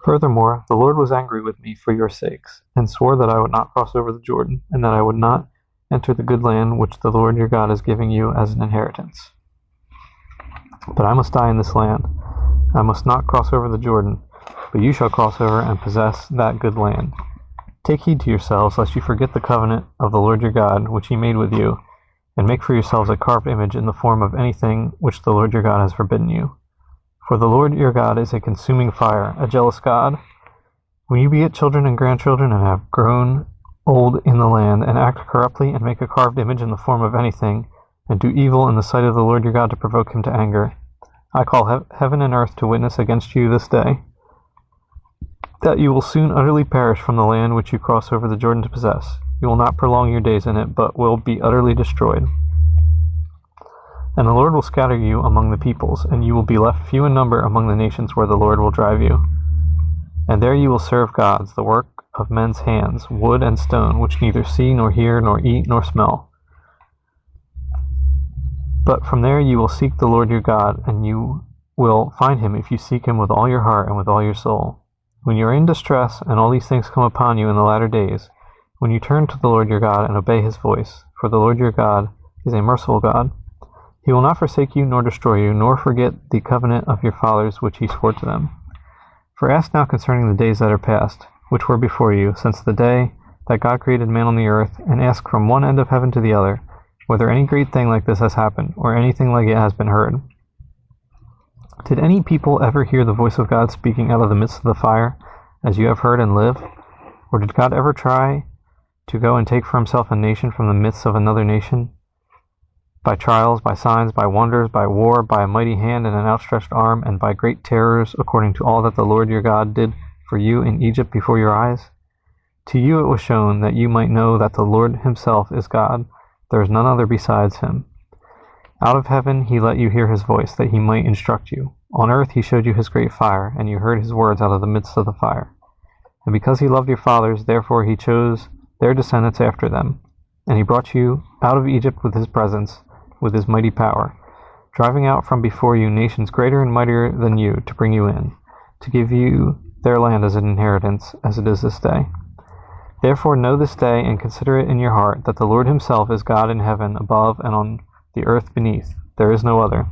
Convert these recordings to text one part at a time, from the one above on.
Furthermore, the Lord was angry with me for your sakes, and swore that I would not cross over the Jordan, and that I would not enter the good land which the Lord your God is giving you as an inheritance. But I must die in this land. I must not cross over the Jordan, but you shall cross over and possess that good land. Take heed to yourselves, lest you forget the covenant of the Lord your God, which he made with you, and make for yourselves a carved image in the form of anything which the Lord your God has forbidden you. For the Lord your God is a consuming fire, a jealous God. When you beget children and grandchildren and have grown old in the land, and act corruptly, and make a carved image in the form of anything, and do evil in the sight of the Lord your God to provoke him to anger, I call heaven and earth to witness against you this day, that you will soon utterly perish from the land which you cross over the Jordan to possess. You will not prolong your days in it, but will be utterly destroyed. And the Lord will scatter you among the peoples, and you will be left few in number among the nations where the Lord will drive you. And there you will serve gods, the work of men's hands, wood and stone, which neither see nor hear nor eat nor smell. But from there you will seek the Lord your God, and you will find him if you seek him with all your heart and with all your soul. When you are in distress, and all these things come upon you in the latter days, when you turn to the Lord your God and obey his voice, for the Lord your God is a merciful God, he will not forsake you nor destroy you, nor forget the covenant of your fathers which he swore to them. For ask now concerning the days that are past, which were before you, since the day that God created man on the earth, and ask from one end of heaven to the other, whether any great thing like this has happened, or anything like it has been heard. Did any people ever hear the voice of God speaking out of the midst of the fire, as you have heard and live? Or did God ever try to go and take for himself a nation from the midst of another nation? By trials, by signs, by wonders, by war, by a mighty hand and an outstretched arm, and by great terrors, according to all that the Lord your God did for you in Egypt before your eyes? To you it was shown that you might know that the Lord himself is God. There is none other besides him. Out of heaven he let you hear his voice, that he might instruct you. On earth he showed you his great fire, and you heard his words out of the midst of the fire. And because he loved your fathers, therefore he chose their descendants after them. And he brought you out of Egypt with his presence, with his mighty power, driving out from before you nations greater and mightier than you, to bring you in, to give you their land as an inheritance, as it is this day. Therefore know this day, and consider it in your heart, that the Lord himself is God in heaven above and on the earth beneath. There is no other.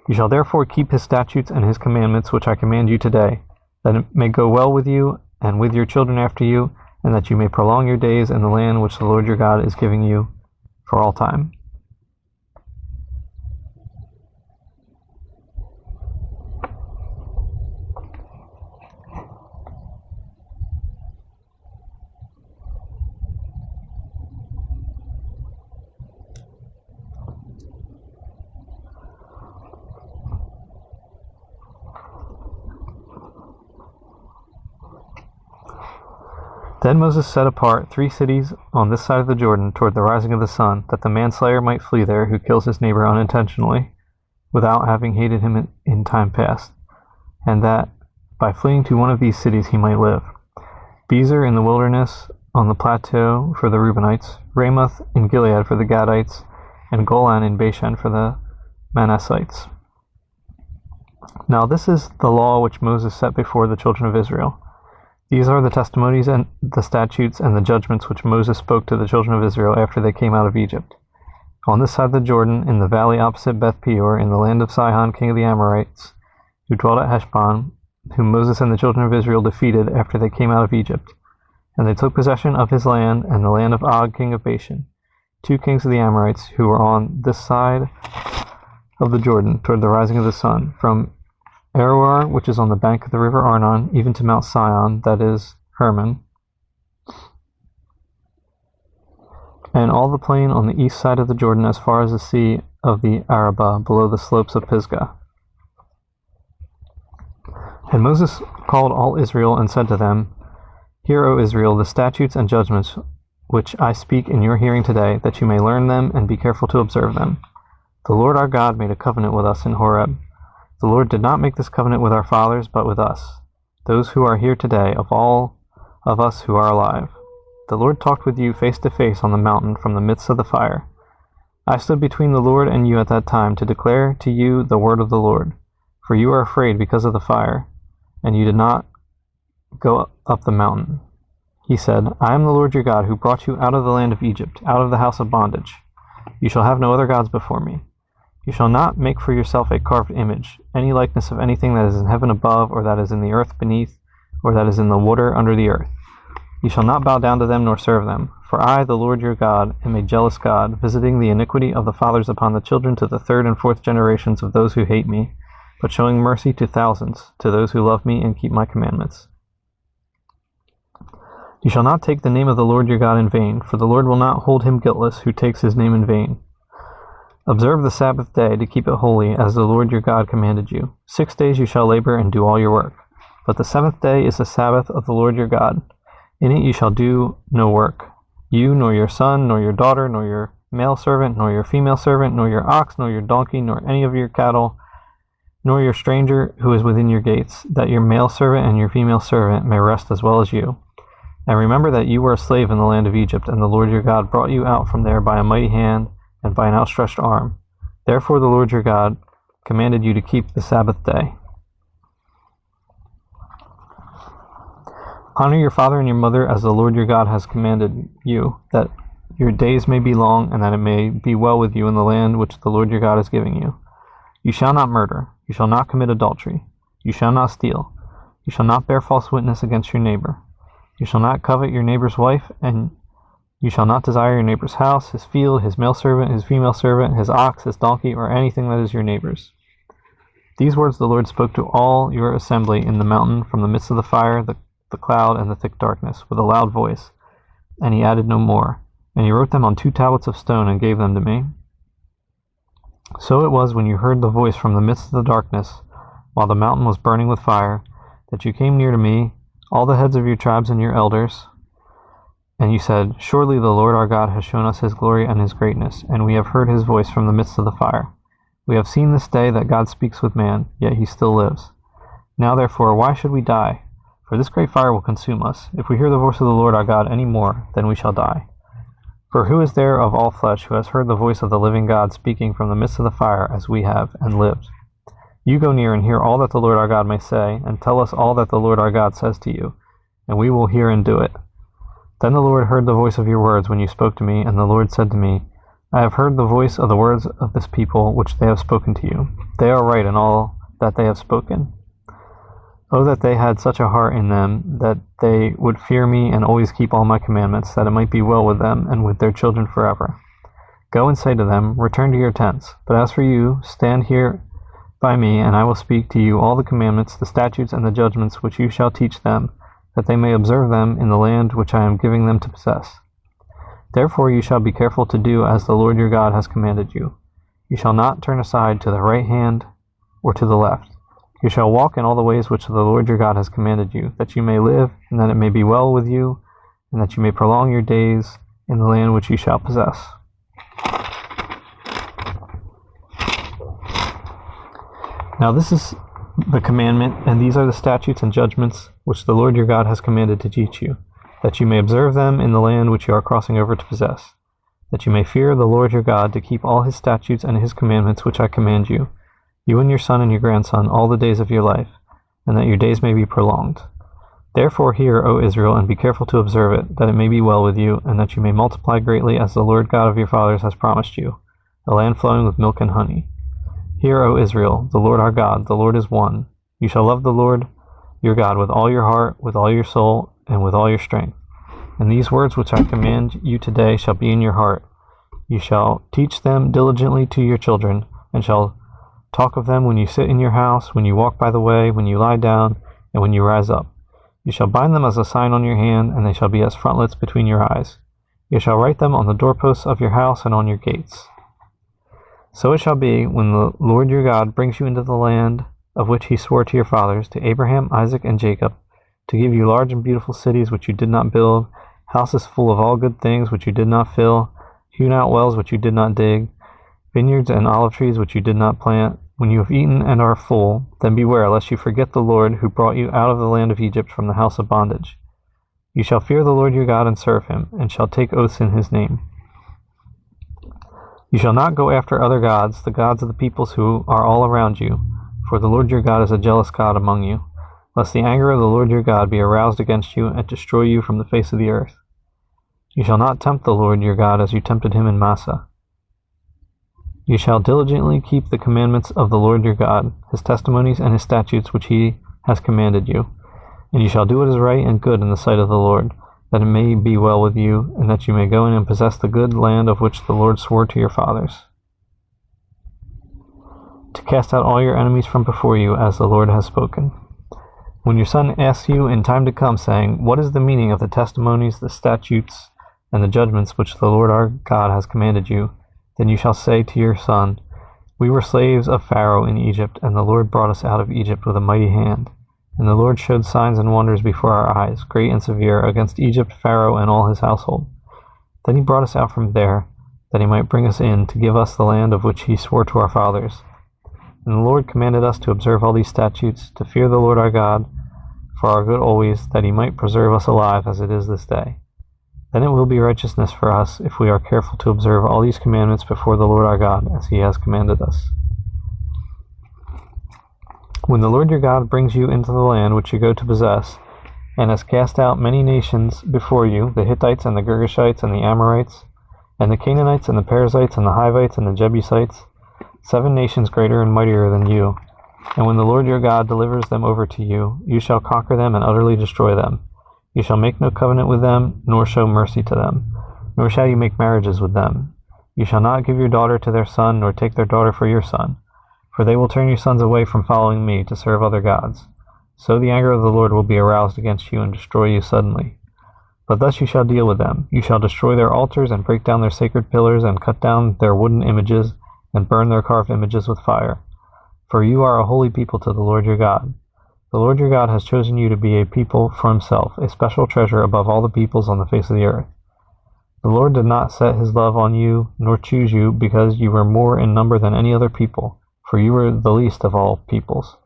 You shall therefore keep his statutes and his commandments, which I command you today, that it may go well with you and with your children after you, and that you may prolong your days in the land which the Lord your God is giving you for all time. Then Moses set apart 3 cities on this side of the Jordan toward the rising of the sun, that the manslayer might flee there who kills his neighbor unintentionally, without having hated him in time past, and that by fleeing to one of these cities he might live. Bezer in the wilderness on the plateau for the Reubenites, Ramoth in Gilead for the Gadites, and Golan in Bashan for the Manassites. Now this is the law which Moses set before the children of Israel. These are the testimonies and the statutes and the judgments which Moses spoke to the children of Israel after they came out of Egypt. On this side of the Jordan, in the valley opposite Beth Peor, in the land of Sihon, king of the Amorites, who dwelt at Heshbon, whom Moses and the children of Israel defeated after they came out of Egypt. And they took possession of his land and the land of Og, king of Bashan, 2 kings of the Amorites, who were on this side of the Jordan, toward the rising of the sun, from Aroer, which is on the bank of the river Arnon, even to Mount Sion, that is, Hermon, and all the plain on the east side of the Jordan as far as the sea of the Arabah, below the slopes of Pisgah. And Moses called all Israel and said to them, Hear, O Israel, the statutes and judgments which I speak in your hearing today, that you may learn them and be careful to observe them. The Lord our God made a covenant with us in Horeb. The Lord did not make this covenant with our fathers, but with us, those who are here today, of all of us who are alive. The Lord talked with you face to face on the mountain from the midst of the fire. I stood between the Lord and you at that time to declare to you the word of the Lord. for you are afraid because of the fire, and you did not go up the mountain. He said, I am the Lord your God, who brought you out of the land of Egypt, out of the house of bondage. You shall have no other gods before me. You shall not make for yourself a carved image, any likeness of anything that is in heaven above, or that is in the earth beneath, or that is in the water under the earth. You shall not bow down to them nor serve them. For I, the Lord your God, am a jealous God, visiting the iniquity of the fathers upon the children to the third and fourth generations of those who hate me, but showing mercy to thousands, to those who love me and keep my commandments. You shall not take the name of the Lord your God in vain, for the Lord will not hold him guiltless who takes his name in vain. Observe the Sabbath day to keep it holy, as the Lord your God commanded you. 6 days you shall labor and do all your work. But the seventh day is the Sabbath of the Lord your God. In it you shall do no work, you, nor your son, nor your daughter, nor your male servant, nor your female servant, nor your ox, nor your donkey, nor any of your cattle, nor your stranger who is within your gates, that your male servant and your female servant may rest as well as you. And remember that you were a slave in the land of Egypt, and the Lord your God brought you out from there by a mighty hand and by an outstretched arm. Therefore the Lord your God commanded you to keep the Sabbath day. Honor your father and your mother as the Lord your God has commanded you, that your days may be long, and that it may be well with you in the land which the Lord your God is giving you. You shall not murder. You shall not commit adultery. You shall not steal. You shall not bear false witness against your neighbor. You shall not covet your neighbor's wife, and you shall not desire your neighbor's house, his field, his male servant, his female servant, his ox, his donkey, or anything that is your neighbor's. These words the Lord spoke to all your assembly in the mountain from the midst of the fire, the cloud, and the thick darkness, with a loud voice. And he added no more. And he wrote them on 2 tablets of stone and gave them to me. So it was when you heard the voice from the midst of the darkness, while the mountain was burning with fire, that you came near to me, all the heads of your tribes and your elders, and you said, Surely the Lord our God has shown us his glory and his greatness, and we have heard his voice from the midst of the fire. We have seen this day that God speaks with man, yet he still lives. Now therefore, why should we die? For this great fire will consume us. If we hear the voice of the Lord our God any more, then we shall die. For who is there of all flesh who has heard the voice of the living God speaking from the midst of the fire as we have, and lived? You go near and hear all that the Lord our God may say, and tell us all that the Lord our God says to you, and we will hear and do it. Then the Lord heard the voice of your words when you spoke to me, and the Lord said to me, I have heard the voice of the words of this people which they have spoken to you. They are right in all that they have spoken. Oh, that they had such a heart in them, that they would fear me and always keep all my commandments, that it might be well with them and with their children forever. Go and say to them, Return to your tents. But as for you, stand here by me, and I will speak to you all the commandments, the statutes, and the judgments which you shall teach them, that they may observe them in the land which I am giving them to possess. Therefore you shall be careful to do as the Lord your God has commanded you. You shall not turn aside to the right hand or to the left. You shall walk in all the ways which the Lord your God has commanded you, that you may live, and that it may be well with you, and that you may prolong your days in the land which you shall possess. Now this is the commandment, and these are the statutes and judgments which the Lord your God has commanded to teach you, that you may observe them in the land which you are crossing over to possess, that you may fear the Lord your God to keep all his statutes and his commandments which I command you, you and your son and your grandson, all the days of your life, and that your days may be prolonged. Therefore hear, O Israel, and be careful to observe it, that it may be well with you, and that you may multiply greatly as the Lord God of your fathers has promised you, a land flowing with milk and honey. Hear, O Israel, the Lord our God, the Lord is one. You shall love the Lord your God with all your heart, with all your soul, and with all your strength. And these words which I command you today shall be in your heart. You shall teach them diligently to your children, and shall talk of them when you sit in your house, when you walk by the way, when you lie down, and when you rise up. You shall bind them as a sign on your hand, and they shall be as frontlets between your eyes. You shall write them on the doorposts of your house and on your gates. So it shall be, when the Lord your God brings you into the land of which he swore to your fathers, to Abraham, Isaac, and Jacob, to give you large and beautiful cities which you did not build, houses full of all good things which you did not fill, hewn out wells which you did not dig, vineyards and olive trees which you did not plant. When you have eaten and are full, then beware lest you forget the Lord who brought you out of the land of Egypt from the house of bondage. You shall fear the Lord your God and serve him, and shall take oaths in his name. You shall not go after other gods, the gods of the peoples who are all around you, for the Lord your God is a jealous God among you, lest the anger of the Lord your God be aroused against you and destroy you from the face of the earth. You shall not tempt the Lord your God as you tempted him in Massah. You shall diligently keep the commandments of the Lord your God, his testimonies and his statutes which he has commanded you. And you shall do what is right and good in the sight of the Lord, that it may be well with you, and that you may go in and possess the good land of which the Lord swore to your fathers, to cast out all your enemies from before you, as the Lord has spoken. When your son asks you in time to come, saying, What is the meaning of the testimonies, the statutes, and the judgments which the Lord our God has commanded you? Then you shall say to your son, We were slaves of Pharaoh in Egypt, and the Lord brought us out of Egypt with a mighty hand. And the Lord showed signs and wonders before our eyes, great and severe, against Egypt, Pharaoh, and all his household. Then he brought us out from there, that he might bring us in, to give us the land of which he swore to our fathers. And the Lord commanded us to observe all these statutes, to fear the Lord our God, for our good always, that he might preserve us alive as it is this day. Then it will be righteousness for us, if we are careful to observe all these commandments before the Lord our God, as he has commanded us. When the Lord your God brings you into the land which you go to possess, and has cast out many nations before you, the Hittites and the Girgashites and the Amorites, and the Canaanites and the Perizzites and the Hivites and the Jebusites, 7 nations greater and mightier than you, and when the Lord your God delivers them over to you, you shall conquer them and utterly destroy them. You shall make no covenant with them, nor show mercy to them, nor shall you make marriages with them. You shall not give your daughter to their son, nor take their daughter for your son, for they will turn your sons away from following me to serve other gods. So the anger of the Lord will be aroused against you and destroy you suddenly. But thus you shall deal with them. You shall destroy their altars and break down their sacred pillars and cut down their wooden images and burn their carved images with fire. For you are a holy people to the Lord your God. The Lord your God has chosen you to be a people for himself, a special treasure above all the peoples on the face of the earth. The Lord did not set his love on you, nor choose you, because you were more in number than any other people, for you were the least of all peoples.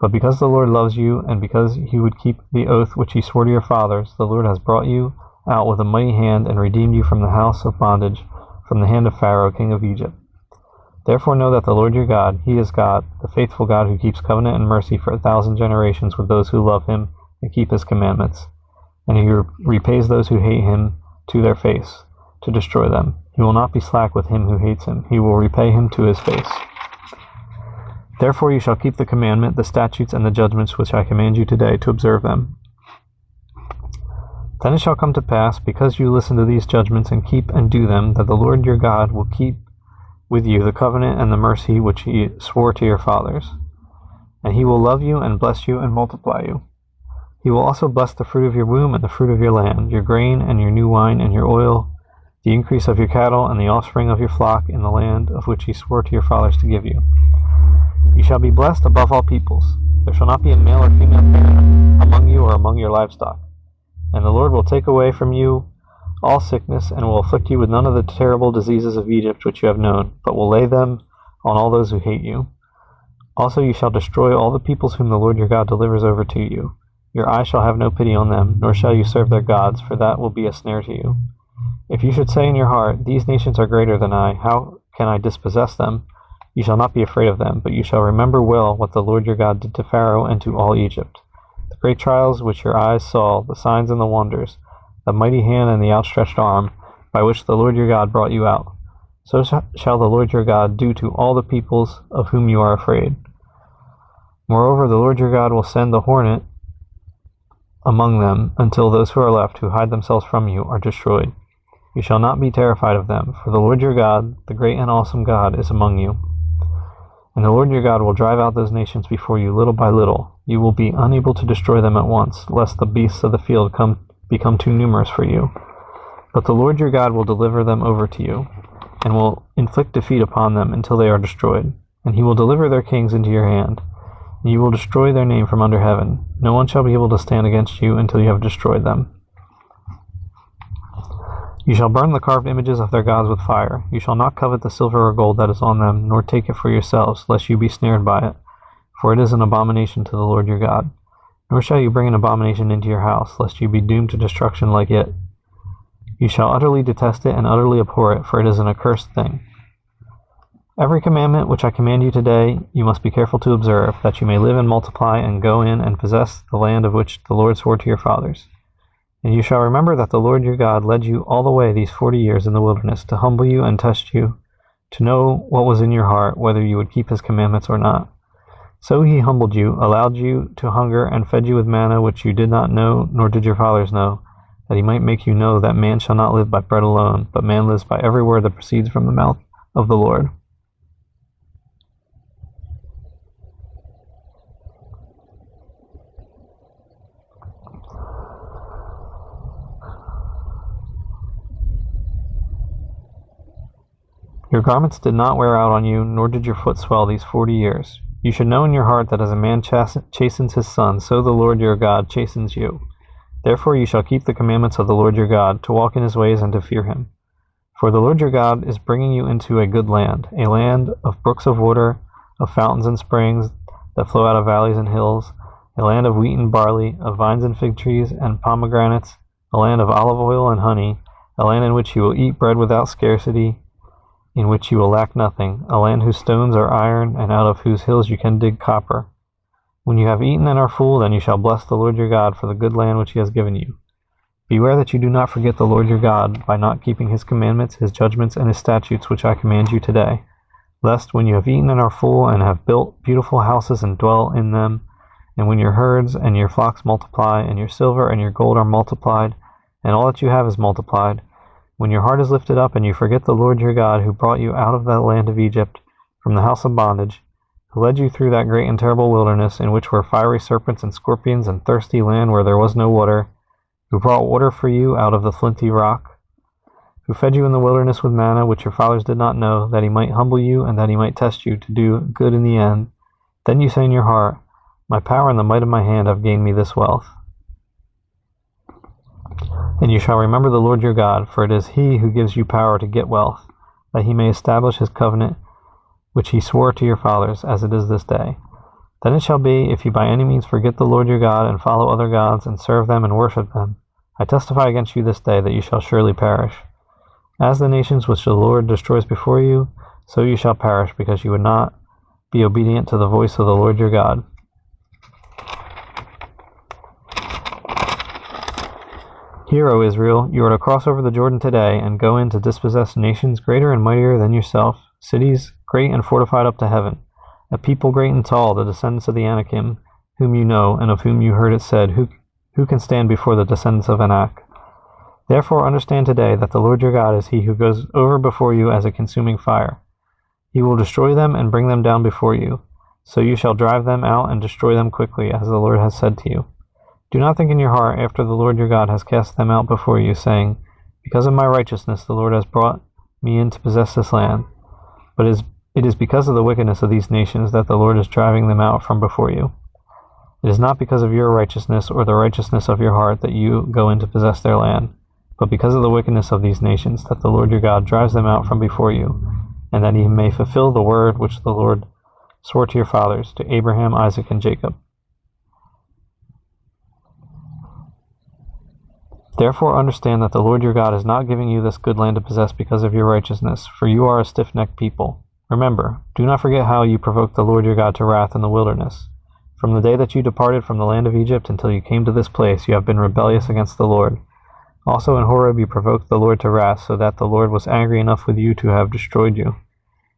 But because the Lord loves you, and because he would keep the oath which he swore to your fathers, the Lord has brought you out with a mighty hand and redeemed you from the house of bondage, from the hand of Pharaoh, king of Egypt. Therefore know that the Lord your God, he is God, the faithful God who keeps covenant and mercy for 1,000 generations with those who love him and keep his commandments. And he repays those who hate him to their face, to destroy them. He will not be slack with him who hates him. He will repay him to his face. Therefore you shall keep the commandment, the statutes, and the judgments which I command you today, to observe them. Then it shall come to pass, because you listen to these judgments and keep and do them, that the Lord your God will keep with you the covenant and the mercy which he swore to your fathers. And he will love you and bless you and multiply you. He will also bless the fruit of your womb and the fruit of your land, your grain and your new wine and your oil, the increase of your cattle and the offspring of your flock in the land of which he swore to your fathers to give you. You shall be blessed above all peoples. There shall not be a male or female parent among you or among your livestock. And the Lord will take away from you all sickness, and will afflict you with none of the terrible diseases of Egypt which you have known, but will lay them on all those who hate you. Also you shall destroy all the peoples whom the Lord your God delivers over to you. Your eye shall have no pity on them, nor shall you serve their gods, for that will be a snare to you. If you should say in your heart, These nations are greater than I, how can I dispossess them? You shall not be afraid of them, but you shall remember well what the Lord your God did to Pharaoh and to all Egypt, the great trials which your eyes saw, the signs and the wonders, the mighty hand and the outstretched arm, by which the Lord your God brought you out. So shall the Lord your God do to all the peoples of whom you are afraid. Moreover, the Lord your God will send the hornet among them, until those who are left, who hide themselves from you, are destroyed. You shall not be terrified of them, for the Lord your God, the great and awesome God, is among you. And the Lord your God will drive out those nations before you little by little. You will be unable to destroy them at once, lest the beasts of the field become too numerous for you. But the Lord your God will deliver them over to you, and will inflict defeat upon them until they are destroyed. And he will deliver their kings into your hand, and you will destroy their name from under heaven. No one shall be able to stand against you until you have destroyed them. You shall burn the carved images of their gods with fire. You shall not covet the silver or gold that is on them, nor take it for yourselves, lest you be snared by it, for it is an abomination to the Lord your God. Nor shall you bring an abomination into your house, lest you be doomed to destruction like it. You shall utterly detest it and utterly abhor it, for it is an accursed thing. Every commandment which I command you today you must be careful to observe, that you may live and multiply and go in and possess the land of which the Lord swore to your fathers. And you shall remember that the Lord your God led you all the way these 40 years in the wilderness to humble you and test you, to know what was in your heart, whether you would keep his commandments or not. So he humbled you, allowed you to hunger, and fed you with manna which you did not know, nor did your fathers know, that he might make you know that man shall not live by bread alone, but man lives by every word that proceeds from the mouth of the Lord. Your garments did not wear out on you, nor did your foot swell these 40 years. You should know in your heart that as a man chastens his son, so the Lord your God chastens you. Therefore you shall keep the commandments of the Lord your God, to walk in his ways and to fear him. For the Lord your God is bringing you into a good land, a land of brooks of water, of fountains and springs that flow out of valleys and hills, a land of wheat and barley, of vines and fig trees and pomegranates, a land of olive oil and honey, a land in which you will eat bread without scarcity, in which you will lack nothing, a land whose stones are iron, and out of whose hills you can dig copper. When you have eaten and are full, then you shall bless the Lord your God for the good land which he has given you. Beware that you do not forget the Lord your God by not keeping his commandments, his judgments, and his statutes which I command you today, lest when you have eaten and are full, and have built beautiful houses and dwell in them, and when your herds and your flocks multiply, and your silver and your gold are multiplied, and all that you have is multiplied, when your heart is lifted up and you forget the Lord your God, who brought you out of that land of Egypt from the house of bondage, who led you through that great and terrible wilderness, in which were fiery serpents and scorpions and thirsty land where there was no water, who brought water for you out of the flinty rock, who fed you in the wilderness with manna which your fathers did not know, that he might humble you and that he might test you to do good in the end. Then you say in your heart, my power and the might of my hand have gained me this wealth. And you shall remember the Lord your God, for it is he who gives you power to get wealth, that he may establish his covenant which he swore to your fathers, as it is this day. Then it shall be, if you by any means forget the Lord your God, and follow other gods, and serve them and worship them, I testify against you this day that you shall surely perish. As the nations which the Lord destroys before you, so you shall perish, because you would not be obedient to the voice of the Lord your God. Hear, O Israel, you are to cross over the Jordan today, and go in to dispossess nations greater and mightier than yourself, cities great and fortified up to heaven, a people great and tall, the descendants of the Anakim, whom you know, and of whom you heard it said, Who can stand before the descendants of Anak? Therefore understand today that the Lord your God is he who goes over before you as a consuming fire. He will destroy them and bring them down before you, so you shall drive them out and destroy them quickly, as the Lord has said to you. Do not think in your heart after the Lord your God has cast them out before you, saying, Because of my righteousness the Lord has brought me in to possess this land. But it is because of the wickedness of these nations that the Lord is driving them out from before you. It is not because of your righteousness or the righteousness of your heart that you go in to possess their land, but because of the wickedness of these nations that the Lord your God drives them out from before you, and that he may fulfill the word which the Lord swore to your fathers, to Abraham, Isaac, and Jacob. Therefore understand that the Lord your God is not giving you this good land to possess because of your righteousness, for you are a stiff-necked people. Remember, do not forget how you provoked the Lord your God to wrath in the wilderness. From the day that you departed from the land of Egypt until you came to this place, you have been rebellious against the Lord. Also in Horeb you provoked the Lord to wrath, so that the Lord was angry enough with you to have destroyed you.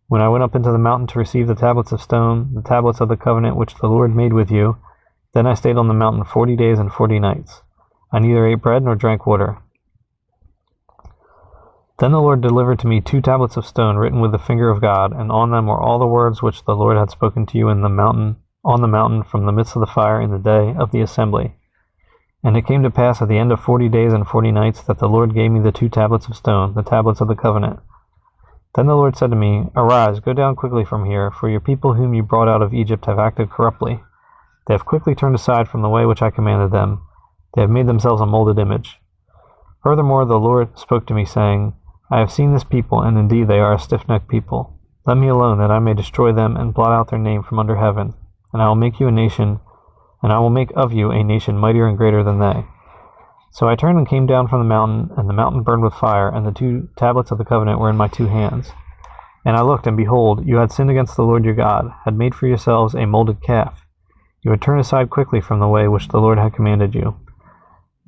When I went up into the mountain to receive the tablets of stone, the tablets of the covenant which the Lord made with you, then I stayed on the mountain 40 days and 40 nights. I neither ate bread nor drank water. Then the Lord delivered to me 2 tablets of stone written with the finger of God, and on them were all the words which the Lord had spoken to you on the mountain from the midst of the fire in the day of the assembly. And it came to pass at the end of 40 days and 40 nights that the Lord gave me the 2 tablets of stone, the tablets of the covenant. Then the Lord said to me, Arise, go down quickly from here, for your people whom you brought out of Egypt have acted corruptly. They have quickly turned aside from the way which I commanded them. They have made themselves a molded image. Furthermore, the Lord spoke to me, saying, I have seen this people, and indeed they are a stiff-necked people. Let me alone, that I may destroy them and blot out their name from under heaven. And I will make you a nation, and I will make of you a nation mightier and greater than they. So I turned and came down from the mountain, and the mountain burned with fire, and the 2 tablets of the covenant were in my 2 hands. And I looked, and behold, you had sinned against the Lord your God, had made for yourselves a molded calf. You had turned aside quickly from the way which the Lord had commanded you.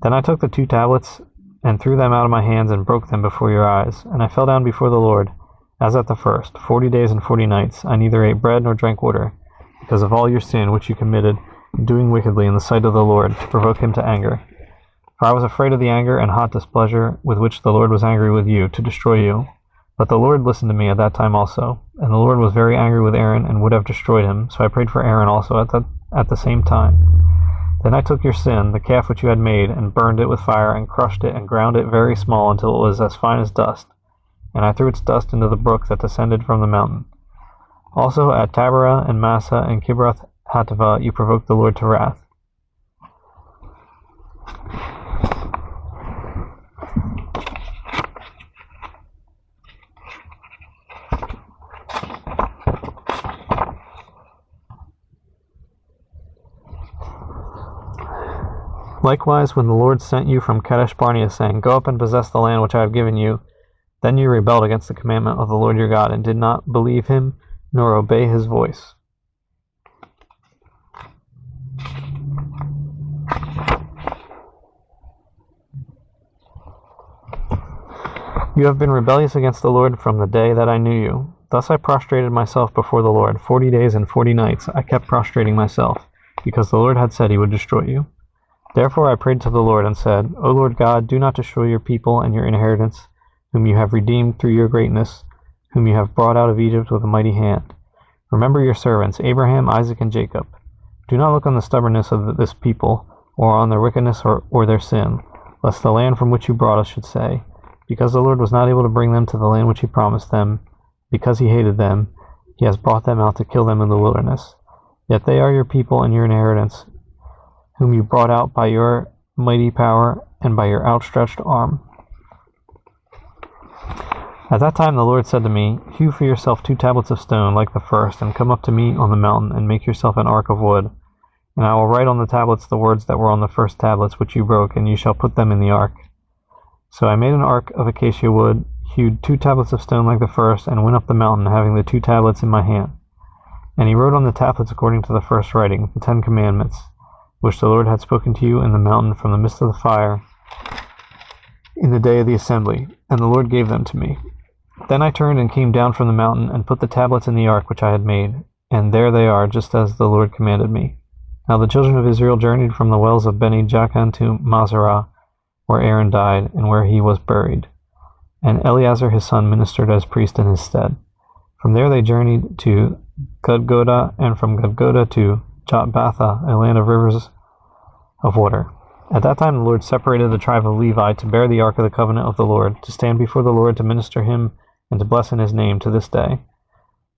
Then I took the 2 tablets, and threw them out of my hands, and broke them before your eyes. And I fell down before the Lord, as at the first. 40 days and 40 nights I neither ate bread nor drank water, because of all your sin which you committed, doing wickedly in the sight of the Lord, to provoke him to anger. For I was afraid of the anger and hot displeasure with which the Lord was angry with you, to destroy you. But the Lord listened to me at that time also. And the Lord was very angry with Aaron, and would have destroyed him. So I prayed for Aaron also at the same time. Then I took your sin, the calf which you had made, and burned it with fire, and crushed it, and ground it very small, until it was as fine as dust. And I threw its dust into the brook that descended from the mountain. Also at Taberah and Massah and Kibroth Hattaavah you provoked the Lord to wrath. Likewise, when the Lord sent you from Kadesh Barnea, saying, Go up and possess the land which I have given you, then you rebelled against the commandment of the Lord your God, and did not believe him, nor obey his voice. You have been rebellious against the Lord from the day that I knew you. Thus I prostrated myself before the Lord. 40 days and 40 nights I kept prostrating myself, because the Lord had said he would destroy you. Therefore I prayed to the Lord and said, O Lord God, do not destroy your people and your inheritance, whom you have redeemed through your greatness, whom you have brought out of Egypt with a mighty hand. Remember your servants, Abraham, Isaac, and Jacob. Do not look on the stubbornness of this people, or on their wickedness or their sin, lest the land from which you brought us should say, Because the Lord was not able to bring them to the land which he promised them, because he hated them, he has brought them out to kill them in the wilderness. Yet they are your people and your inheritance, whom you brought out by your mighty power and by your outstretched arm. At that time the Lord said to me, Hew for yourself 2 tablets of stone like the first, and come up to me on the mountain, and make yourself an ark of wood. And I will write on the tablets the words that were on the first tablets which you broke, and you shall put them in the ark. So I made an ark of acacia wood, hewed 2 tablets of stone like the first, and went up the mountain, having the 2 tablets in my hand. And he wrote on the tablets according to the first writing, the 10 commandments, which the Lord had spoken to you in the mountain from the midst of the fire in the day of the assembly, and the Lord gave them to me. Then I turned and came down from the mountain, and put the tablets in the ark which I had made, and there they are, just as the Lord commanded me. Now the children of Israel journeyed from the wells of Beni Jaakan to Mazarah, where Aaron died, and where he was buried. And Eleazar his son ministered as priest in his stead. From there they journeyed to Gudgodah, and from Gudgodah to Jotbatha, a land of rivers of water. At that time the Lord separated the tribe of Levi to bear the ark of the covenant of the Lord, to stand before the Lord, to minister him, and to bless in his name to this day.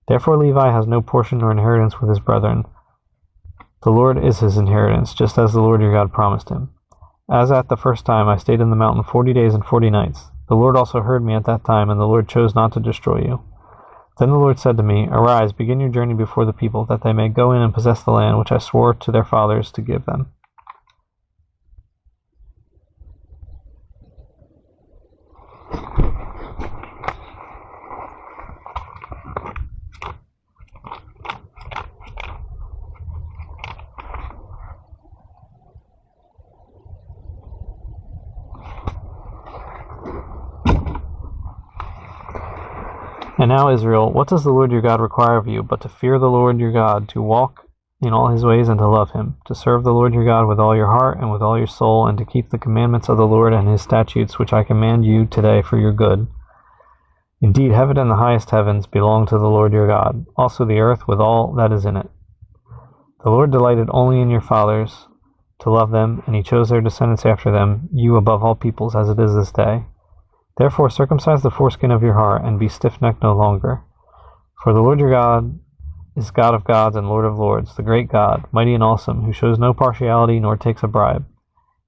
Therefore Levi has no portion or inheritance with his brethren. The Lord is his inheritance, just as the Lord your God promised him. As at the first time I stayed in the mountain 40 days and 40 nights. The Lord also heard me at that time, and the Lord chose not to destroy you. Then the Lord said to me, Arise, begin your journey before the people, that they may go in and possess the land which I swore to their fathers to give them. And now, Israel, what does the Lord your God require of you, but to fear the Lord your God, to walk in all his ways and to love him, to serve the Lord your God with all your heart and with all your soul, and to keep the commandments of the Lord and his statutes, which I command you today for your good? Indeed, heaven and the highest heavens belong to the Lord your God, also the earth with all that is in it. The Lord delighted only in your fathers to love them, and he chose their descendants after them, you above all peoples, as it is this day. Therefore circumcise the foreskin of your heart, and be stiff-necked no longer. For the Lord your God is God of gods and Lord of lords, the great God, mighty and awesome, who shows no partiality nor takes a bribe.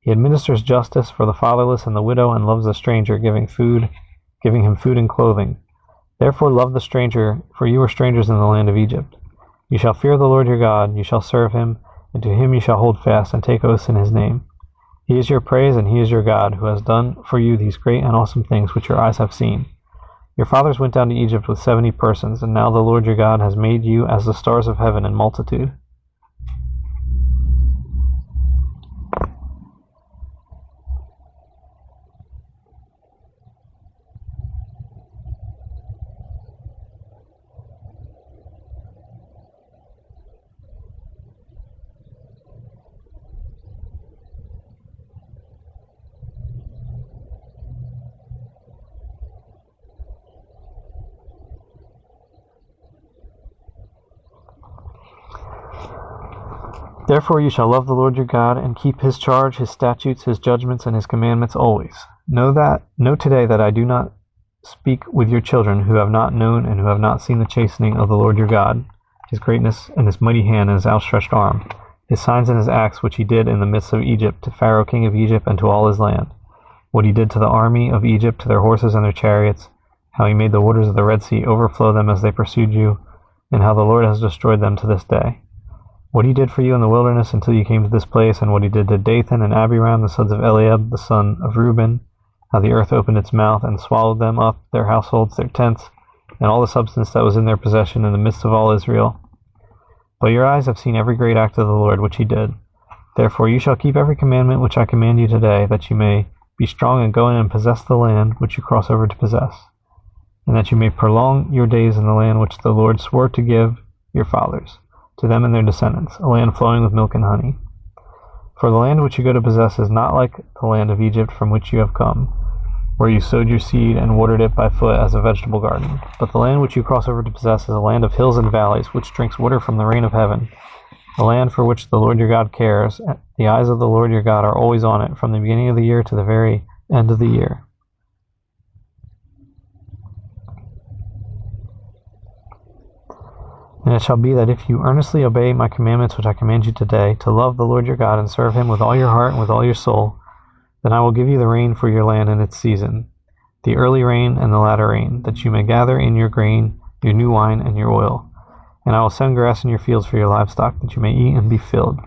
He administers justice for the fatherless and the widow, and loves the stranger, giving him food and clothing. Therefore love the stranger, for you were strangers in the land of Egypt. You shall fear the Lord your God, you shall serve him, and to him you shall hold fast, and take oaths in his name. He is your praise, and he is your God, who has done for you these great and awesome things which your eyes have seen. Your fathers went down to Egypt with 70 persons, and now the Lord your God has made you as the stars of heaven in multitude. Therefore you shall love the Lord your God, and keep his charge, his statutes, his judgments, and his commandments always. Know today that I do not speak with your children who have not known and who have not seen the chastening of the Lord your God, his greatness and his mighty hand and his outstretched arm, his signs and his acts which he did in the midst of Egypt, to Pharaoh king of Egypt and to all his land, what he did to the army of Egypt, to their horses and their chariots, how he made the waters of the Red Sea overflow them as they pursued you, and how the Lord has destroyed them to this day. What he did for you in the wilderness until you came to this place, and what he did to Dathan and Abiram, the sons of Eliab, the son of Reuben, how the earth opened its mouth and swallowed them up, their households, their tents, and all the substance that was in their possession in the midst of all Israel. But your eyes have seen every great act of the Lord which he did. Therefore you shall keep every commandment which I command you today, that you may be strong and go in and possess the land which you cross over to possess, and that you may prolong your days in the land which the Lord swore to give your fathers, to them and their descendants, a land flowing with milk and honey. For the land which you go to possess is not like the land of Egypt from which you have come, where you sowed your seed and watered it by foot as a vegetable garden. But the land which you cross over to possess is a land of hills and valleys, which drinks water from the rain of heaven, a land for which the Lord your God cares. The eyes of the Lord your God are always on it, from the beginning of the year to the very end of the year. And it shall be that if you earnestly obey my commandments which I command you today, to love the Lord your God and serve him with all your heart and with all your soul, then I will give you the rain for your land in its season, the early rain and the latter rain, that you may gather in your grain, your new wine, and your oil. And I will send grass in your fields for your livestock, that you may eat and be filled.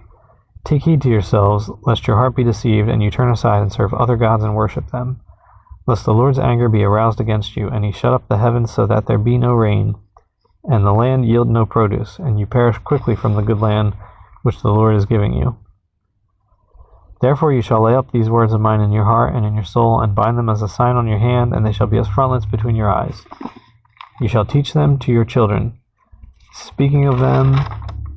Take heed to yourselves, lest your heart be deceived, and you turn aside and serve other gods and worship them, lest the Lord's anger be aroused against you, and he shut up the heavens so that there be no rain, and the land yield no produce, and you perish quickly from the good land which the Lord is giving you. Therefore you shall lay up these words of mine in your heart and in your soul, and bind them as a sign on your hand, and they shall be as frontlets between your eyes. You shall teach them to your children, speaking of them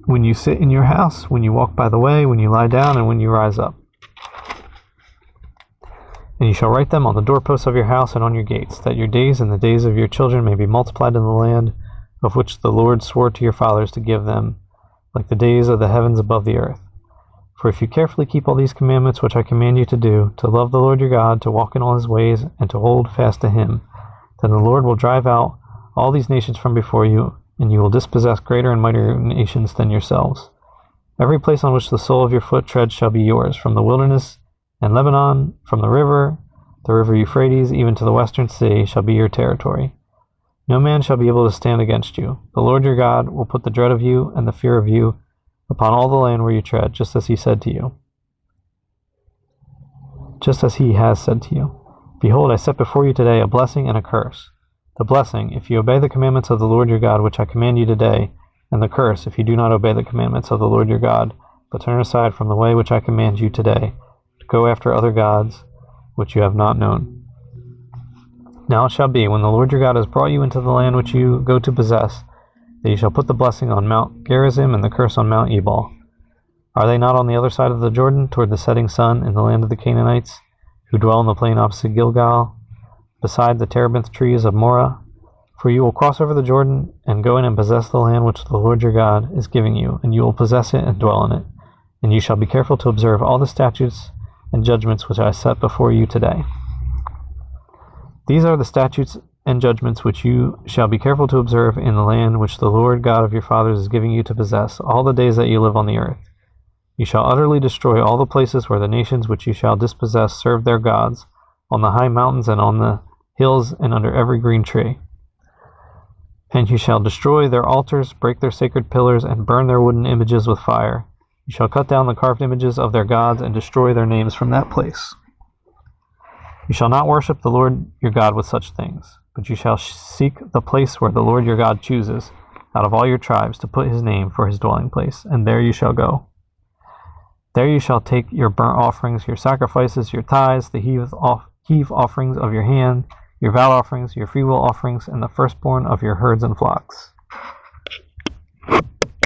when you sit in your house, when you walk by the way, when you lie down, and when you rise up. And you shall write them on the doorposts of your house and on your gates, that your days and the days of your children may be multiplied in the land of which the Lord swore to your fathers to give them, like the days of the heavens above the earth. For if you carefully keep all these commandments which I command you to do, to love the Lord your God, to walk in all his ways, and to hold fast to him, then the Lord will drive out all these nations from before you, and you will dispossess greater and mightier nations than yourselves. Every place on which the sole of your foot treads shall be yours, from the wilderness and Lebanon, from the river Euphrates, even to the western sea, shall be your territory. No man shall be able to stand against you. The Lord your God will put the dread of you and the fear of you upon all the land where you tread, just as he has said to you. Behold, I set before you today a blessing and a curse. The blessing, if you obey the commandments of the Lord your God, which I command you today, and the curse, if you do not obey the commandments of the Lord your God, but turn aside from the way which I command you today, to go after other gods which you have not known. Now it shall be, when the Lord your God has brought you into the land which you go to possess, that you shall put the blessing on Mount Gerizim and the curse on Mount Ebal. Are they not on the other side of the Jordan, toward the setting sun, in the land of the Canaanites, who dwell in the plain opposite Gilgal, beside the terebinth trees of Morah? For you will cross over the Jordan, and go in and possess the land which the Lord your God is giving you, and you will possess it and dwell in it. And you shall be careful to observe all the statutes and judgments which I set before you today. These are the statutes and judgments which you shall be careful to observe in the land which the Lord God of your fathers is giving you to possess all the days that you live on the earth. You shall utterly destroy all the places where the nations which you shall dispossess serve their gods, on the high mountains and on the hills and under every green tree. And you shall destroy their altars, break their sacred pillars, and burn their wooden images with fire. You shall cut down the carved images of their gods and destroy their names from that place. You shall not worship the Lord your God with such things. but you shall seek the place where the Lord your God chooses out of all your tribes to put his name for his dwelling place, and there you shall go. There you shall take your burnt offerings, your sacrifices, your tithes, the heave offerings of your hand, your vow offerings, your freewill offerings, and the firstborn of your herds and flocks.